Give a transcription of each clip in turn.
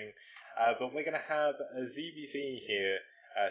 evening. But we're going to have a ZBZ here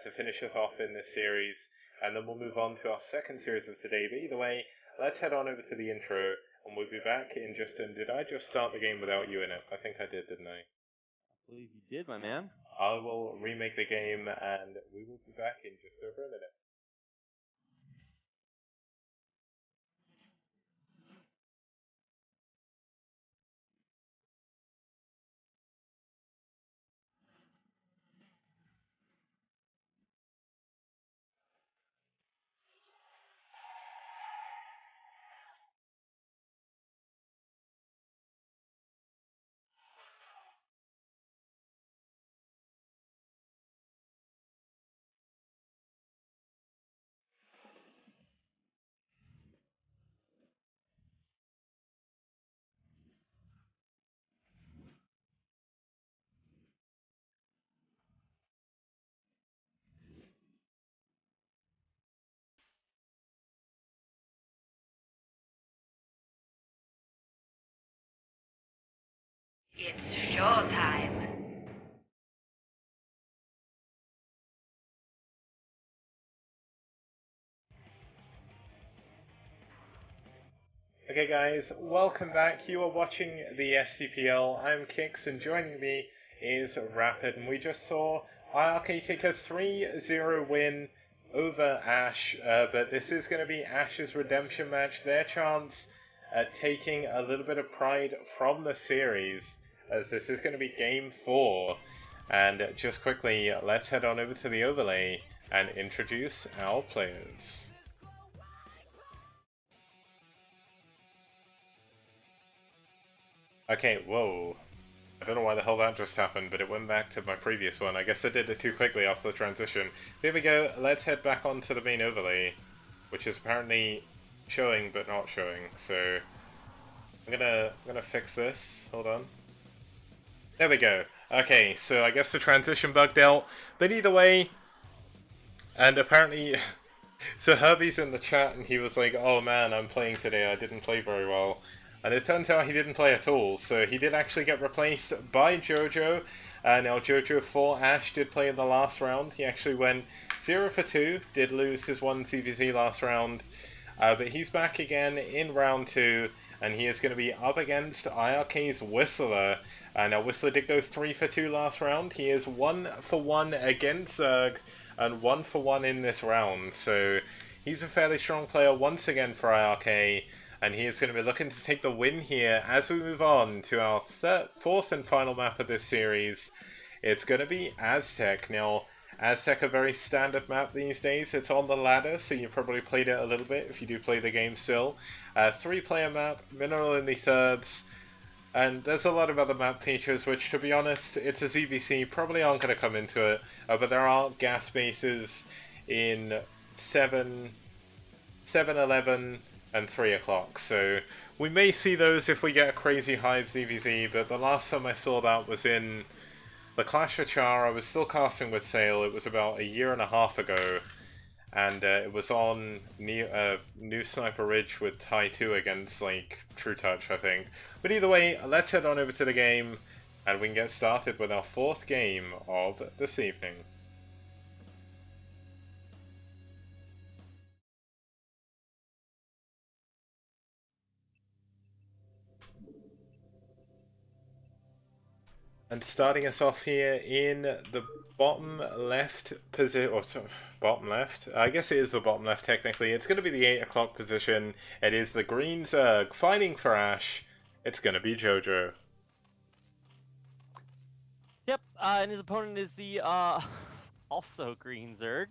to finish us off in this series, and then we'll move on to our second series of today. But either way, let's head on over to the intro, and we'll be back in just a... Did I just start the game without you in it? I think I did, didn't I? I believe you did, my man. I will remake the game, and we will be back in just over a minute. It's showtime. Okay guys, welcome back. You are watching the STPL. I'm Kix, and joining me is Rapid, and we just saw iRk take a 3-0 win over aSh, but this is going to be aSh's redemption match, their chance at taking a little bit of pride from the series, as this is going to be game 4. And just quickly, let's head on over to the overlay and introduce our players. Okay, whoa. I don't know why the hell that just happened, but it went back to my previous one. I guess I did it too quickly after the transition. Here we go, let's head back onto the main overlay, which is apparently showing but not showing, so I'm gonna fix this. Hold on. There we go. Okay, so I guess the transition bugged out, but either way, and apparently so Herbie's in the chat and he was like, oh man, I'm playing today, I didn't play very well. And it turns out he didn't play at all, so he did actually get replaced by j0j0. Now j0j0 for aSh did play in the last round. He actually went 0 for 2, did lose his one CVZ last round. But he's back again in round 2, and he is going to be up against iRk's Whistler. Now Whistler did go 3 for 2 last round. He is 1 for 1 against Zerg, and 1 for 1 in this round. So he's a fairly strong player once again for iRk. And he is going to be looking to take the win here as we move on to our fourth and final map of this series. It's going to be Actec. Now, Actec a very standard map these days. It's on the ladder, so you probably played it a little bit if you do play the game still. 3-player map, mineral only thirds, and there's a lot of other map features which, to be honest, it's a ZVC, probably aren't going to come into it. But there are gas bases in 7, 11, and 3 o'clock, so we may see those if we get a crazy Hive ZVZ, but the last time I saw that was in the Clash of Char. I was still casting with Sail. It was about a year and a half ago, and it was on New Sniper Ridge with Tai 2 against, like, True Touch, I think. But either way, let's head on over to the game, and we can get started with our 4th game of this evening. And starting us off here in the bottom left position, or sorry, bottom left, I guess it is the bottom left technically, it's going to be the 8 o'clock position. It is the green Zerg fighting for aSh. It's going to be j0j0. Yep, and his opponent is the also green Zerg,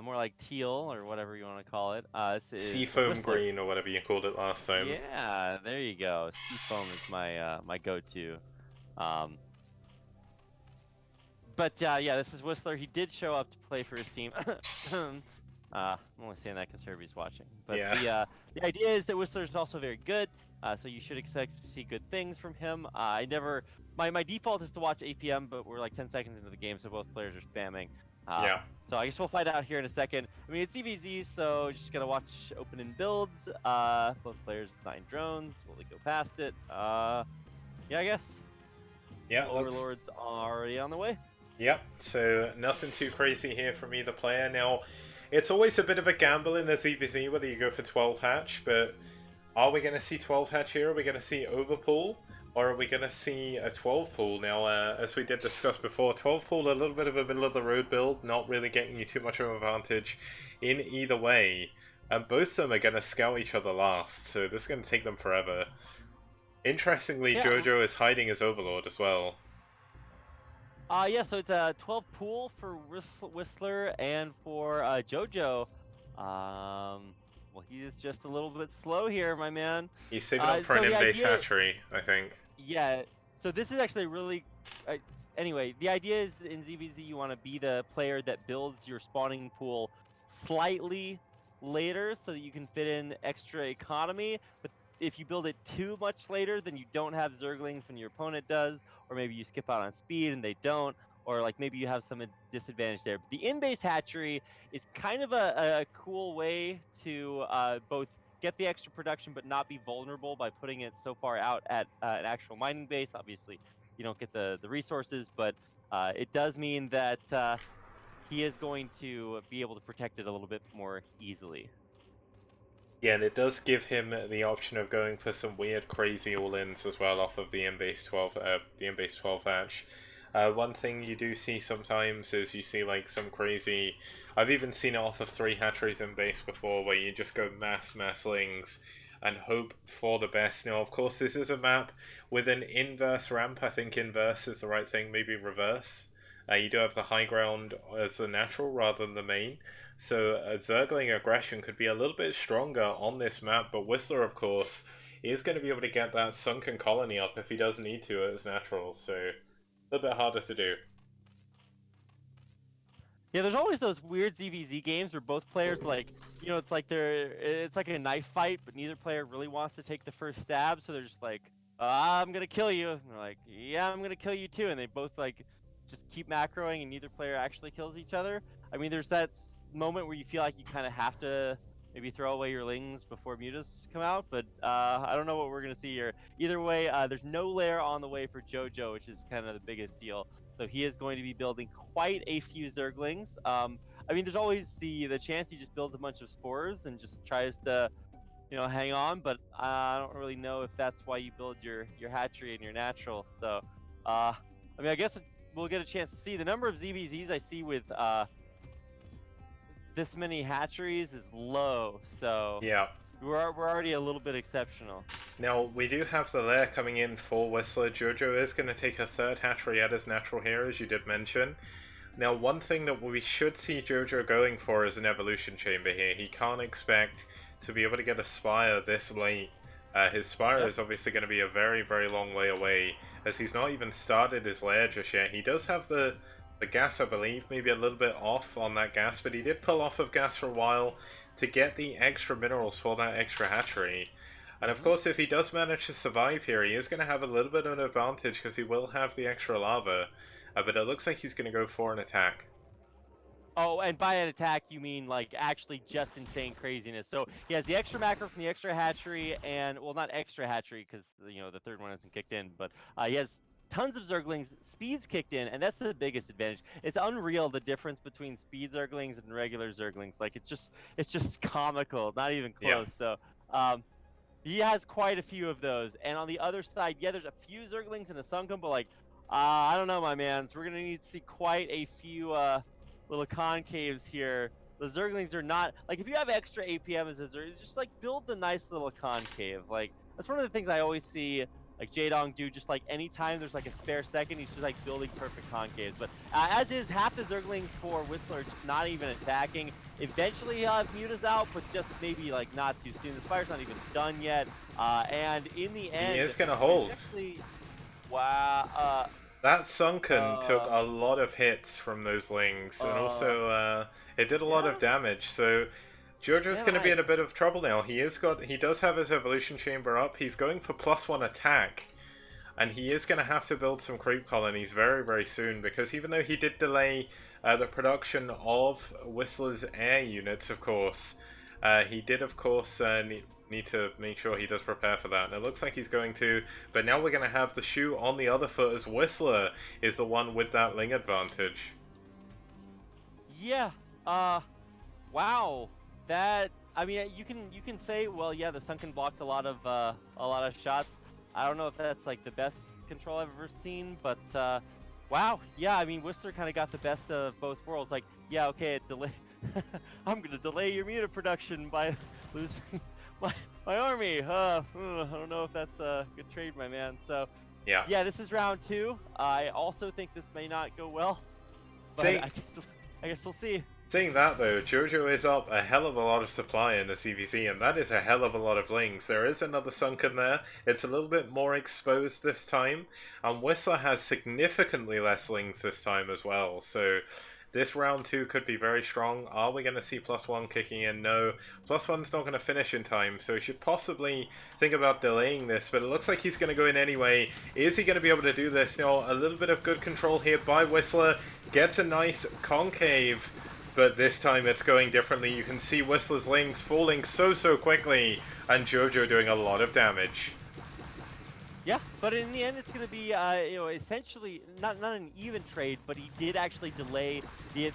more like teal or whatever you want to call it. Seafoam green or whatever you called it last time. Yeah, there you go. Seafoam is my my go-to. But yeah, this is Whistler. He did show up to play for his team. I'm only saying that because Herbie's watching. But yeah. The idea is that Whistler is also very good, so you should expect to see good things from him. My default is to watch APM, but we're like 10 seconds into the game, so both players are spamming. Yeah. So I guess we'll find out here in a second. I mean, it's CVZ, so just gotta watch open and builds. Both players with 9 drones. Will they go past it? Yeah, I guess. Yeah, Overlords already on the way. Yep, so nothing too crazy here from either player. Now, it's always a bit of a gamble in a ZVZ whether you go for 12 hatch, but are we going to see 12 hatch here? Are we going to see overpool? Or are we going to see a 12 pool? Now, as we did discuss before, 12 pool a little bit of a middle of the road build, not really getting you too much of an advantage in either way. And both of them are going to scout each other last, so this is going to take them forever. Interestingly, Yeah. j0j0 is hiding his Overlord as well. Yeah, so it's a 12 pool for Whistler and for j0j0. Well, he is just a little bit slow here, my man. He's saving up for So an the in-base idea, hatchery, I think. yeah. So this is actually really. Anyway, the idea is in ZVZ you want to be the player that builds your spawning pool slightly later so that you can fit in extra economy. But if you build it too much later, then you don't have Zerglings when your opponent does, or maybe you skip out on speed and they don't, or like maybe you have some disadvantage there. But the in-base hatchery is kind of a cool way to both get the extra production but not be vulnerable by putting it so far out at an actual mining base. Obviously, you don't get the resources, but it does mean that he is going to be able to protect it a little bit more easily. Yeah, and it does give him the option of going for some weird, crazy all-ins as well off of the in-base 12, hatch. One thing you do see sometimes is you see like some crazy. I've even seen it off of 3 hatcheries in base before, where you just go mass lings and hope for the best. Now, of course, this is a map with an inverse ramp. I think inverse is the right thing, maybe reverse. You do have the high ground as the natural rather than the main. So Zergling aggression could be a little bit stronger on this map, but Whistler, of course, is going to be able to get that sunken colony up if he does need to as natural, so a little bit harder to do. Yeah, there's always those weird ZVZ games where both players it's like it's like a knife fight, but neither player really wants to take the first stab, so they're just like, I'm gonna kill you, and they're like, yeah, I'm gonna kill you too, and they both like just keep macroing, and neither player actually kills each other. I mean, there's that moment where you feel like you kind of have to maybe throw away your lings before mutas come out, but I don't know what we're gonna see here. Either way, there's no lair on the way for j0j0, which is kind of the biggest deal. So he is going to be building quite a few Zerglings. I mean, there's always the chance he just builds a bunch of spores and just tries to, hang on. But I don't really know if that's why you build your hatchery and your natural. So, I mean, I guess we'll get a chance to see. The number of ZVZs I see with this many hatcheries is low. So yeah, we're already a little bit exceptional. Now, we do have the lair coming in for Whistler. j0j0 is going to take a 3rd hatchery at his natural here, as you did mention. Now, one thing that we should see j0j0 going for is an evolution chamber here. He can't expect to be able to get a spire this late. His spire is obviously going to be a very, very long way away, as he's not even started his lair just yet. He does have the gas, I believe, maybe a little bit off on that gas, but he did pull off of gas for a while to get the extra minerals for that extra hatchery. And of course, if he does manage to survive here, he is going to have a little bit of an advantage because he will have the extra lava. But it looks like he's going to go for an attack. Oh, and by an attack, you mean like actually just insane craziness. So he has the extra macro from the extra hatchery, and well, not extra hatchery because the 3rd one hasn't kicked in, but he has tons of Zerglings, speeds kicked in, and that's the biggest advantage. It's unreal the difference between speed Zerglings and regular Zerglings. Like it's just comical, not even close. Yeah. So he has quite a few of those. And on the other side, yeah, there's a few Zerglings and a Sunken, but like I don't know, my man. So we're gonna need to see quite a few little concaves here. The Zerglings are not like, if you have extra APM as a Zerg, just like build the nice little concave. Like that's one of the things I always see like J-Dong do. Just like anytime there's like a spare second, he's just like building perfect concaves. But as is half the Zerglings for Whistler, just not even attacking. Eventually he'll have mutas out, but just maybe like not too soon. The spire's not even done yet. And in the end, he is going to hold. Wow. That Sunken took a lot of hits from those lings, and also it did a lot of damage. So j0j0's going to be in a bit of trouble now. He does have his evolution chamber up. He's going for +1 attack, and he is going to have to build some creep colonies very, very soon, because even though he did delay the production of Whistler's air units, of course, He did, of course, need to make sure he does prepare for that, and it looks like he's going to. But now we're going to have the shoe on the other foot, as Whistler is the one with that Ling advantage. Yeah. Wow. That, I mean, you can say, well, yeah, the Sunken blocked a lot of shots. I don't know if that's like the best control I've ever seen, but wow. Yeah, I mean, Whistler kind of got the best of both worlds. Like, yeah, okay, it delay. I'm gonna delay your muta production by losing my army. I don't know if that's a good trade, my man. So yeah, this is round 2. I also think this may not go well, but I guess we'll see. Saying that though, j0j0 is up a hell of a lot of supply in the CVZ, and that is a hell of a lot of Lings. There is another Sunken there. It's a little bit more exposed this time, and Whistler has significantly less Lings this time as well. So this round 2 could be very strong. Are we going to see +1 kicking in? No. +1's not going to finish in time, so we should possibly think about delaying this, but it looks like he's going to go in anyway. Is he going to be able to do this? You know, a little bit of good control here by Whistler. Gets a nice concave, but this time it's going differently. You can see Whistler's Lings falling so quickly, and j0j0 doing a lot of damage. Yeah, but in the end, it's going to be, essentially not an even trade, but he did actually delay the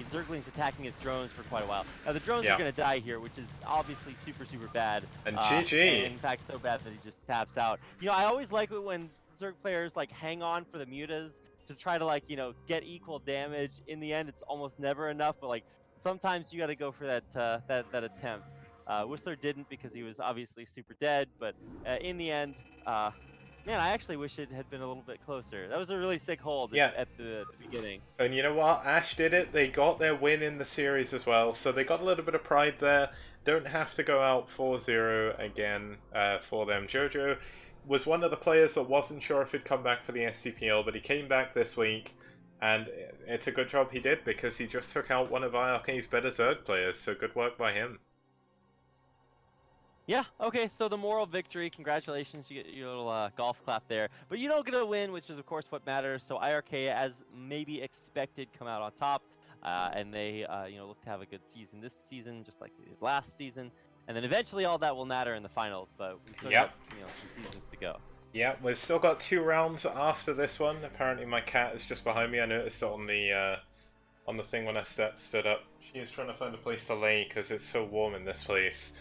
Zerglings attacking his drones for quite a while. Now the drones are going to die here, which is obviously super bad. And GG. And in fact, so bad that he just taps out. You know, I always like it when Zerg players like hang on for the mutas to try to get equal damage. In the end, it's almost never enough, but like sometimes you got to go for that that attempt. Whistler didn't because he was obviously super dead, but in the end, man, I actually wish it had been a little bit closer. That was a really sick hold at the beginning. And you know what? aSh did it. They got their win in the series as well, so they got a little bit of pride there. Don't have to go out 4-0 again for them. j0j0 was one of the players that wasn't sure if he'd come back for the STPL, but he came back this week, and it's a good job he did because he just took out one of iRk's better Zerg players, so good work by him. Yeah, okay, so the moral victory, congratulations, you get your little golf clap there. But you don't get a win, which is of course what matters. So iRk, as maybe expected, come out on top, and they look to have a good season this season, just like they did last season. And then eventually all that will matter in the finals, but we still have some seasons to go. Yeah, we've still got 2 rounds after this one. Apparently my cat is just behind me. I noticed it on the thing when I stood up. She is trying to find a place to lay because it's so warm in this place.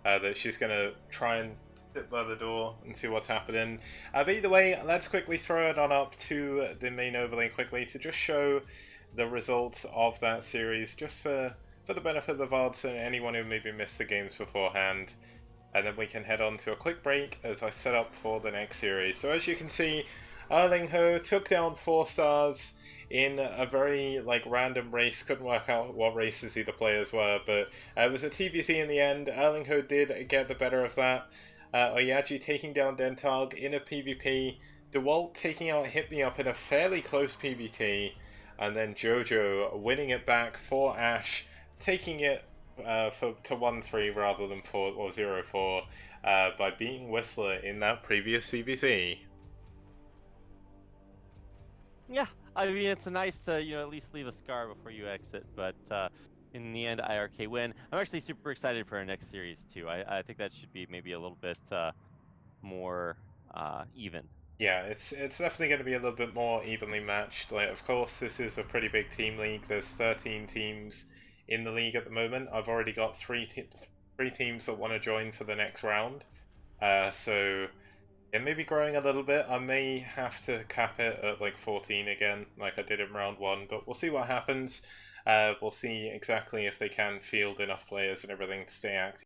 That she's going to try and sit by the door and see what's happening. But either way, let's quickly throw it on up to the main overlay quickly to just show the results of that series, just for the benefit of the VODs and anyone who maybe missed the games beforehand. And then we can head on to a quick break as I set up for the next series. So as you can see, Ho took down 4 stars in a very random race. Couldn't work out what races either players were, but it was a TBC in the end. Ho did get the better of that. Oyaji taking down Dentag in a PvP. DeWalt taking out Hit Me Up in a fairly close PvT. And then j0j0 winning it back for aSh, taking it to 1-3 rather than 4 or 0-4 by beating Whistler in that previous CVC. Yeah, I mean, it's nice to at least leave a scar before you exit, but in the end, iRk win. I'm actually super excited for our next series too. I think that should be maybe a little bit more even. Yeah, it's definitely going to be a little bit more evenly matched. Of course, this is a pretty big team league. There's 13 teams in the league at the moment. I've already got three teams that want to join for the next round. So it may be growing a little bit. I may have to cap it at 14 again, like I did in round 1, but we'll see what happens. We'll see exactly if they can field enough players and everything to stay active.